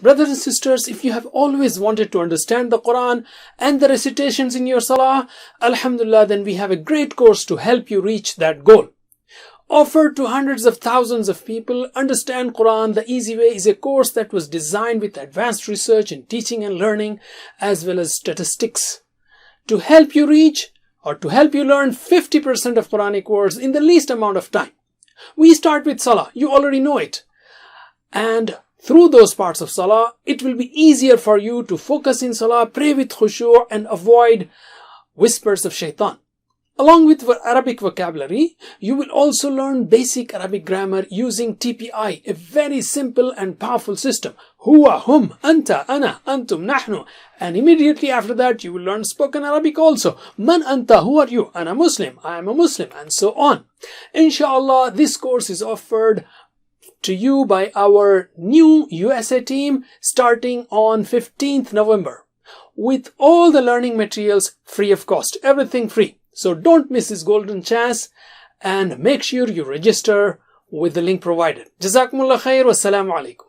Brothers and sisters, if you have always wanted to understand the Quran and the recitations in your salah, alhamdulillah, then we have a great course to help you reach that goal. Offered to hundreds of thousands of people, Understand Quran the Easy Way is a course that was designed with advanced research in teaching and learning as well as statistics to help you reach or to help you learn 50% of Quranic words in the least amount of time. We start with salah, you already know it. And through those parts of salah, it will be easier for you to focus in salah, pray with khushu' and avoid whispers of shaitan. Along with Arabic vocabulary, you will also learn basic Arabic grammar using TPI, a very simple and powerful system. Huwa, hum, anta, ana, antum, nahnu. And immediately after that, you will learn spoken Arabic also. Man anta, who are you? Ana Muslim, I am a Muslim, and so on. Inshallah, this course is offered to you by our new USA team starting on 15th November with all the learning materials free of cost, everything free. So don't miss this golden chance and make sure you register with the link provided. Jazakumullah khair. Wassalamu alaikum.